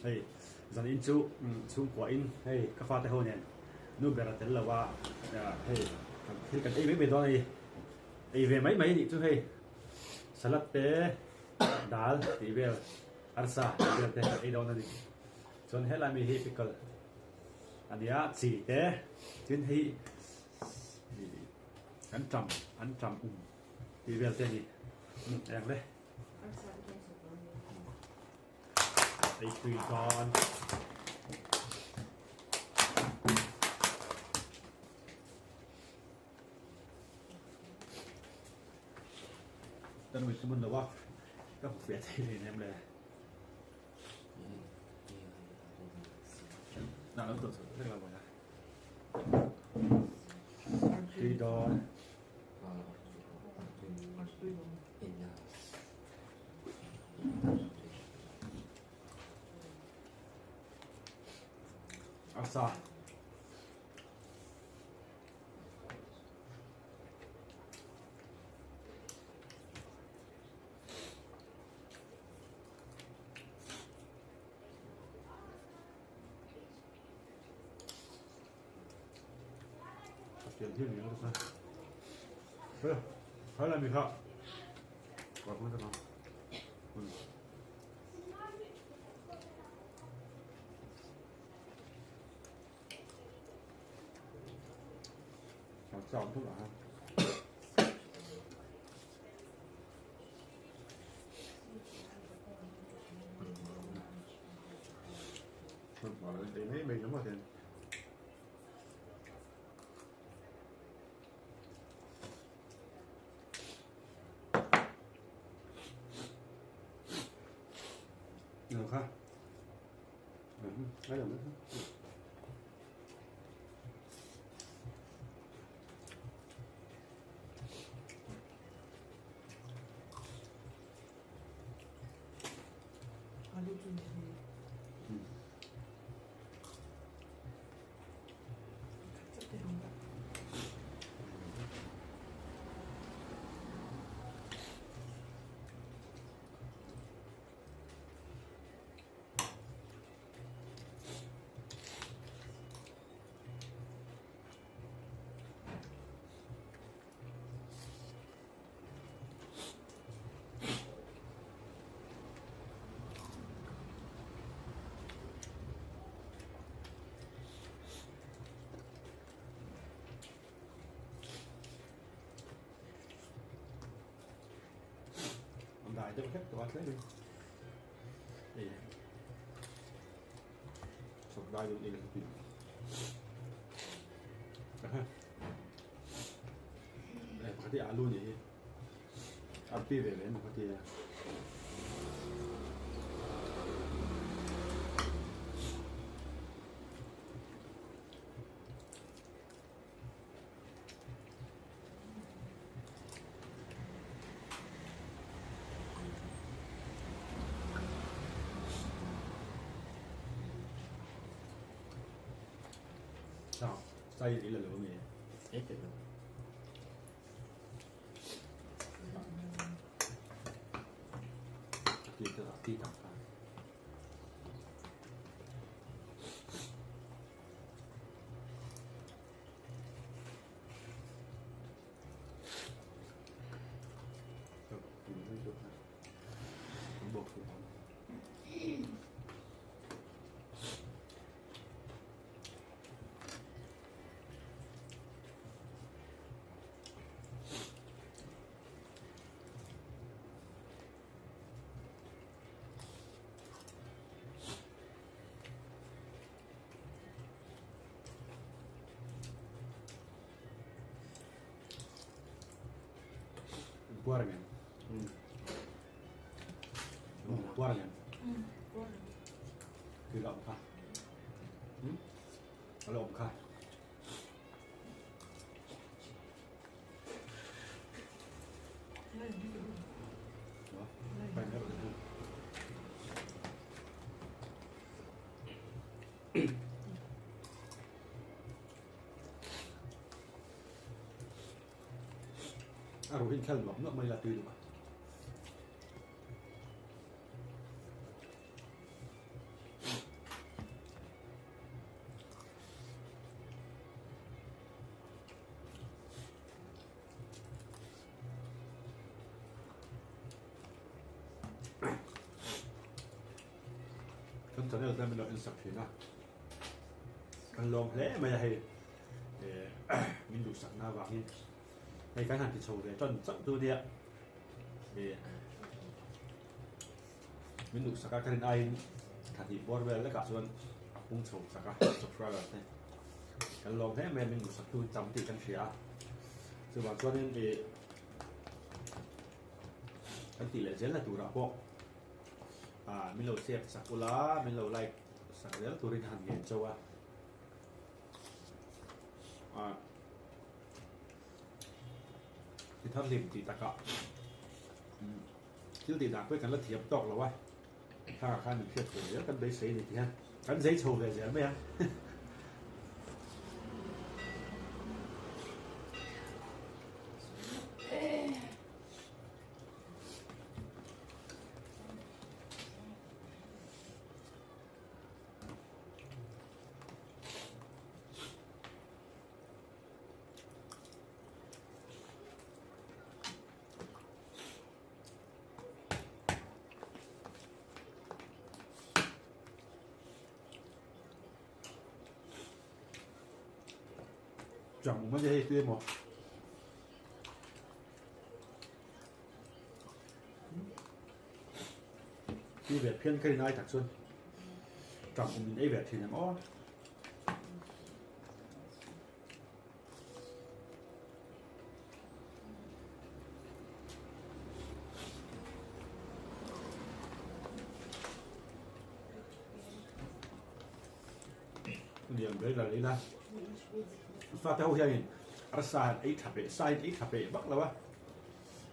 hey zan in chu chung kwa in hey ka fa te ho nen nu bera tel lawa hey thil kan ei be do ai ei ve mai mai ni chu hey salad te dal ti vel arsa vel te ei do na ni chon hela mi hi pickle ania chi te tin hi ăn trầm thì về tên gì đẹp đấy đây tùy con tân mình muốn đâu không các học viện thì em là nào nó tự sự rất là vậy tùy con asa tiền thiên gì nữa thôi thôi là mình họ còn không được không chọn thuốc lá bỏ lên tí mấy mình đúng rồi thì được không? Lấy được nữa. Đại cho khách của anh lấy đi. Đây. Sọc đai luôn đi là cái gì? Đây có thể ăn luôn vậy. Ăn pi về đấy mà có thể sao xây thì là lượng gì hết được thì tôi đi tập ra buộc thì Guardian. Guardian.คือลมค่ะลมค่ะไปแล้วrồi hình khăn lắm nó mới là từ được kan channel ta min lo in sak thina kan lom hle mai hei min du sak na wa hin hei kan han ti chho ve ton chak tu dia min du sak kan ai thà thì bor về lấy cả xuân cũng chụp sạc á chụp ra rồi này cái lồng thế mình sạc tu chấm thì cần xỉa sự bảo cho nên thì cái tỷ lệ rất là tụ ra bộ mình lâu xếp sạc lá mình lâu like sạc rất là tụrin hàng nghìn châu thì thâm liềm thì ta cọ chứ thì đã quyết cần là thiệp tộc rồi quáถ้าข้าหนึ่งเชื่อถือแล้วกันได้เสียดีที่ฮะกันเสียโชว์เลยเสียไหมฮะchẳng mấy cái tuyên một đi về phiên cây này thật xuân chẳng mình ấy về thì làm ó điểm đấy là lý lan pha theo hiện rasa ít thập bể bắc là ba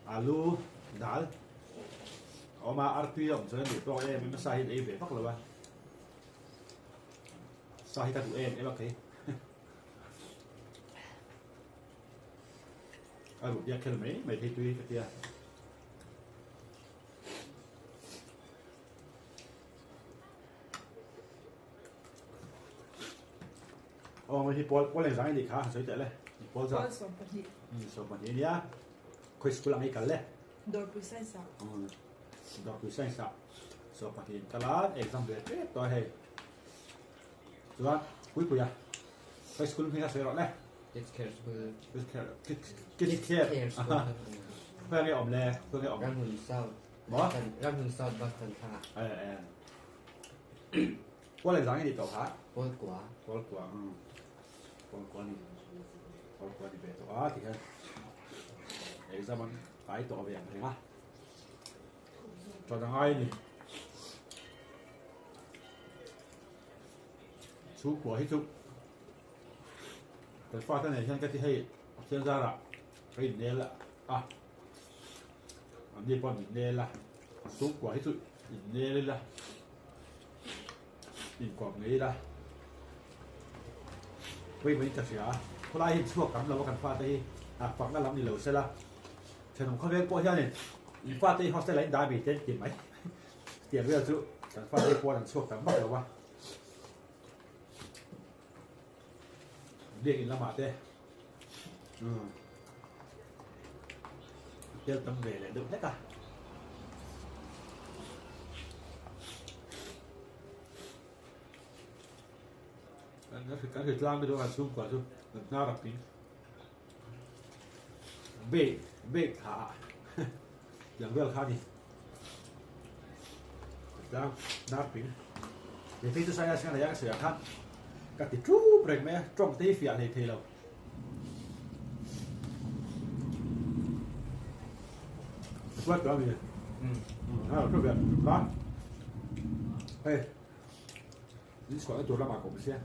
alu dal oma arti om cho nên để to em mới sai ấy về bắc là ba sai ta tụi em bác thấy ai một dia kêu mấy mày thấy tuy cái kia mà thì Paul lên rằng đi khá sớm chạy lên Paul ra số phần gì nhá khối school anh ấy lên đôi cuối sai sao đọc cuối sai sao số phần gì cả lá exam về tiếp tôi hay rồi cuối cùng à khối school mình sẽ rồi đấy cái care cái ổn lẹ cái ổn răng hùn sau bỏ răng hùn sau bắt thân thả Paul lên rằng đi tàu hả bôi quả Paul qua đi về tàu thì hơn exam anh phải tàu về thế mà cho thằng ai đi chú của hết chú cái pha cái này cái hay xem ra là cái này là đi con này là chú của hết chú này là nhìn quảng này là bây giờ chắc sẽ có ai hiện chuộc cắm là có cần pha đây phẳng đã lắm đi lẩu xe là cho nó không biết qua here này pha đây họ sẽ lấy đá bị tên tiền mấy tiền bây giờ chú pha đây qua đằng chuộc cắm bắt đầu qua điện là mát đấy tiêu tâm về lại được hết cả cái thịt lam bây giờ là sung quả sung na đặc tính bê thảอย่างเวลค่านี่แล้วนับปิ้งเดี๋ยวพี่จะใช้อะไรอย่างเสียท่านกัดติดจู๊บเร่งไหมตรงที่เฟียเลยทีเราวัดแล้วมีทุกแบบร้านเฮ้ยนี่สอนตัวละหมาดผมเสีย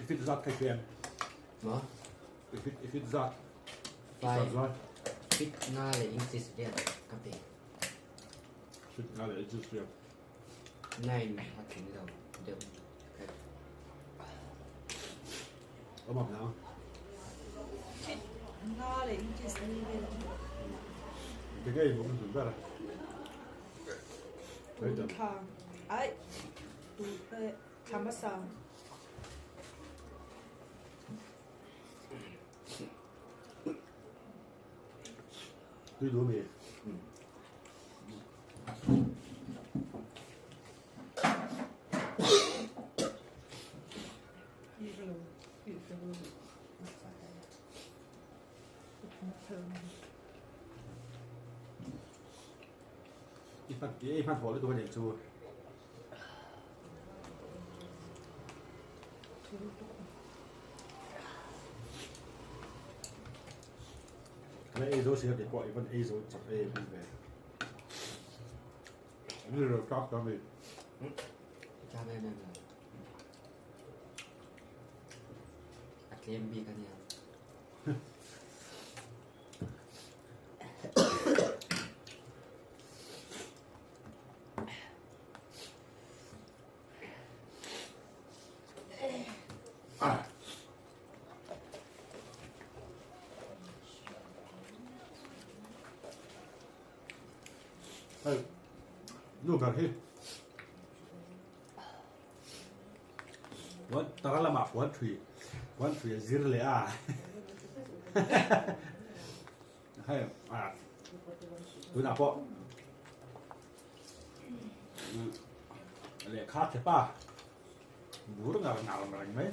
If het zat, kijk weer. Wat? If het zat. Fit na le insist dia kape. Fit na le insist dia. Này mà chuyện đâu được. Ở mập nào? nó là những cái gì Cái gì cũng được ra. Đấy được. ấy tham sao tôi đuổi về 이걸로 이걸로 cái phát phổ của tôi để chú cái này rồi sẽ để gọi vẫn ấy rồi chặt ấy bên về như là cắt cho mình cha mẹ mình là ăn kem bi cả nhà luôn cả khi vẫn ta là mạc quán thủy giết lẽ à hay à tôi nào có lẽ khác thế pa bố nó nào mà đánh mấy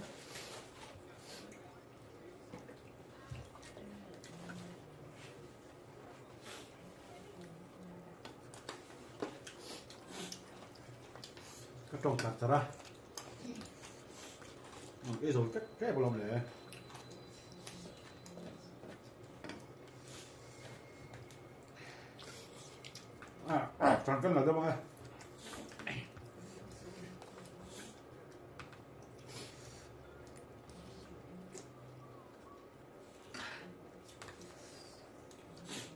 cái trồng thật ra cái rồi cái bao lông này chẳng cần là đâu mà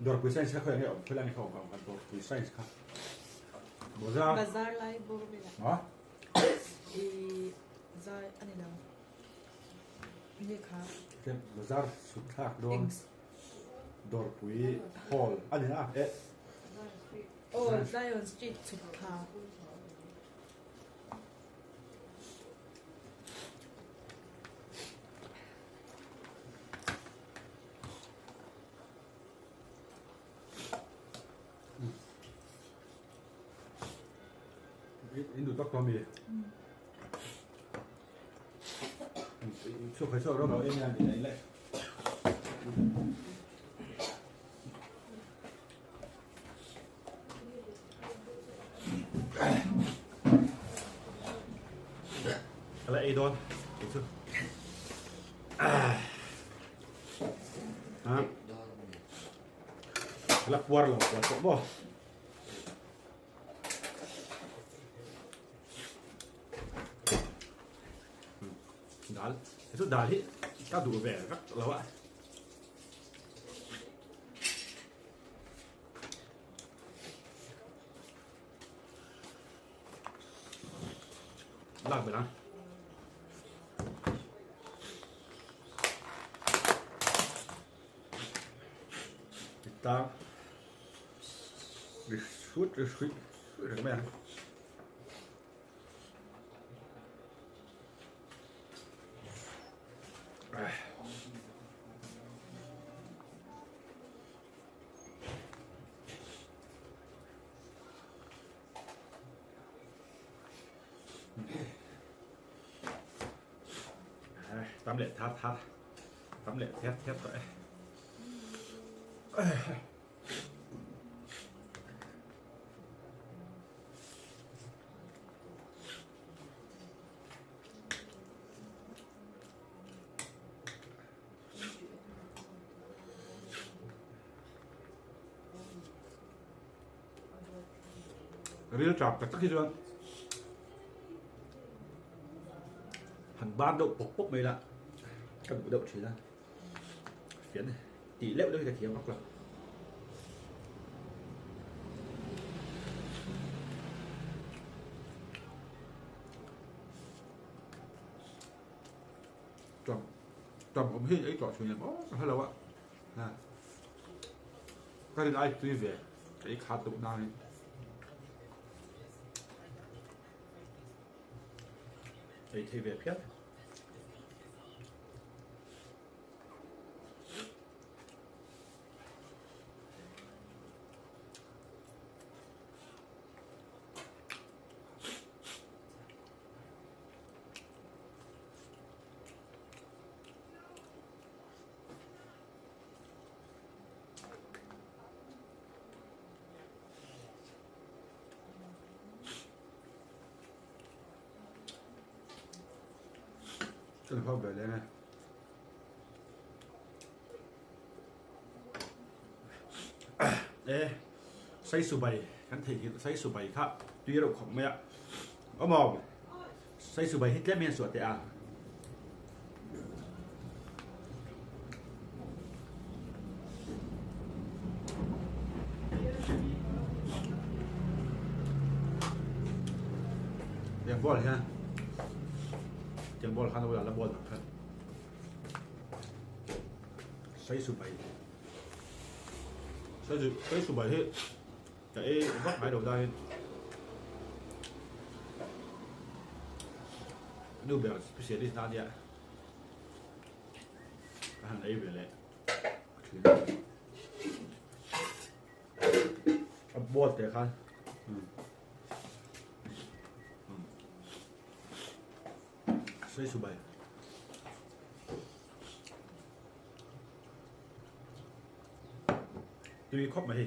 đợt quý sen sẽ khởi hiệu khởi lại khẩu khoảng độ quý sen khác bỏ ra Bazar lai borobela. đó 이 zai 아니라 이카 cái bỏ ra sụt thác đó ings. đợt quý hall anh à ế 어 Zion Street 좋다. 인도 딱 도미 수업 해서 그러면 애매한 게 아니라 lại ấy đón hả là quar là có bỏ đá cái chút đá thì các đủ vẻ rất lâu ạ làm vậy đó ta đi suốt rồi các bạn tắm lệ thắt tắm lệ thét vậy riêng chọc tất khi chưa hàng ban độ bốc mây lạ cầm đậu chỉ ra phiến này tỷ lệ đây là thiếu mắc rồi trồng ống hình ấy trọ chủ nhân hay là vậy cái này ai tuy về cái khá tụng nào này ấy thì về phép Cái phong về đây này. Ê, xây sù bày, khán thị xây sù bày khác, tuy đâu không mẹ. Ôm mồm, xây sù bày hết lép miên sủa tệ à. Tiếng bò ha. Tiếng bò khăn đâu là bò thật. Xây sù bày. Xây sù bày hết. Cái góc máy đầu đây. Nếu biểu sẽ đi ra đi ạ. Cái hàng ấy về lại. Bò tệ khăn. Xây sù bày. Tuy khóc mà hì.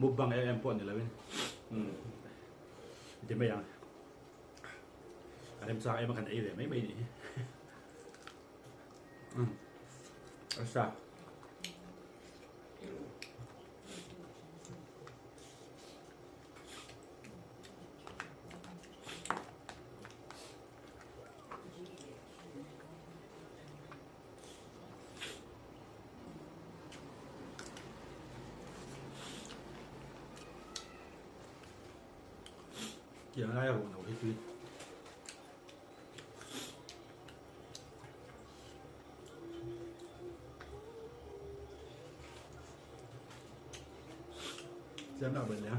Mukbang em pun ni lah kan. Jadi macam ada misal em makan air mấy mấy ni. Rasa. Giờ đây là nấu hết tuyến. Xem nào bệnh nhá.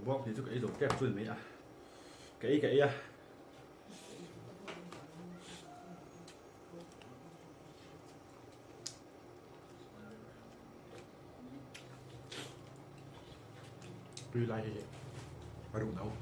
Bóc thì chút cái đồ kẹp xuân mấy à. Cái à. Tuy lại thì phải đụng đâu.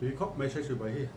Tuy khóc mấy xây sự bấy.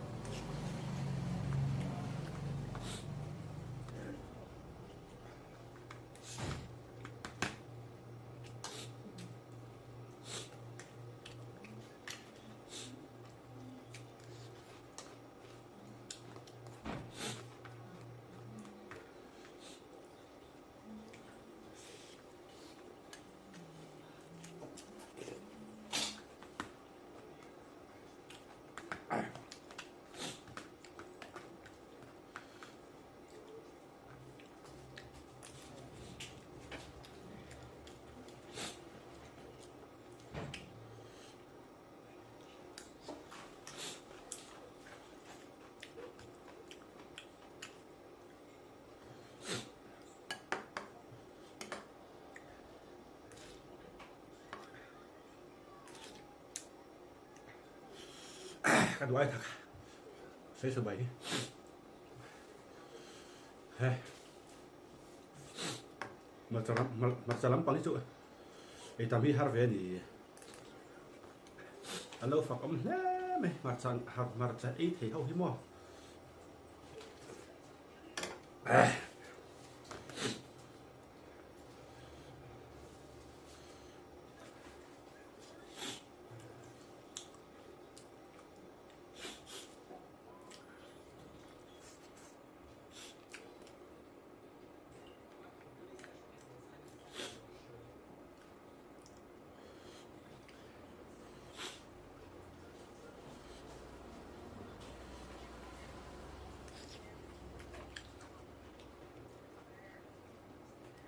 Cái đuôi thật. Xây số 7. Masalam paling tu. Tapi harve ni alo phật ông lẽ mày mặt sẵn học mặt sẵn ít thì không hiếm mò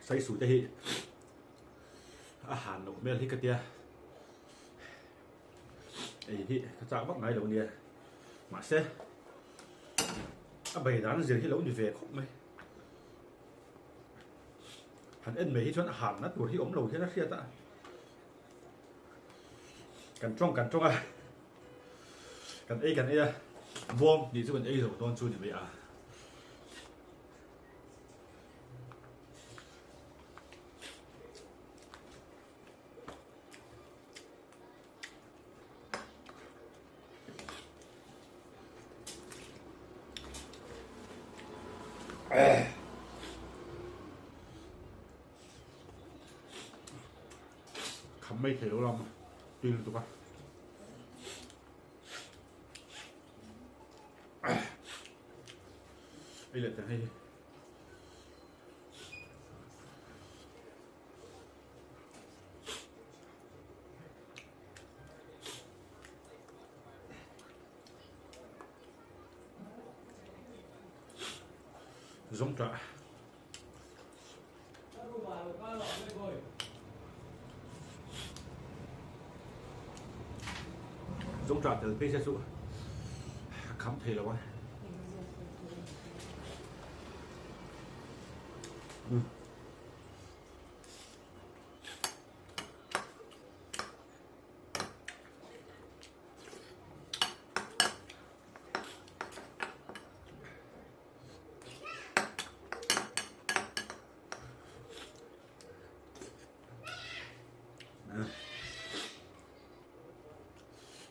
say sủi đây hàn nộp bên thì cái tia ấy thì cái cháu bắt máy đầu nè mà xe bày đàn riêng thì lâu như về khóc mày hàn ên mấy chuyện hàn nát đuổi thì ống lầu thế nó thiệt ạ cần trong à cần ấy à vuông thì chứ cần ấy rồi toàn chui thì vậy à không mấy thể đâu lắm tin tụi con đây là thằng hay giống trả giống trả từ phía sau khám thể là quá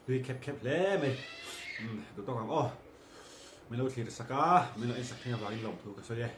tuy khép lẽ mày tụi tao ô mình lâu thì sạc á mình lại sạc theo vào in lồng thử cái số đây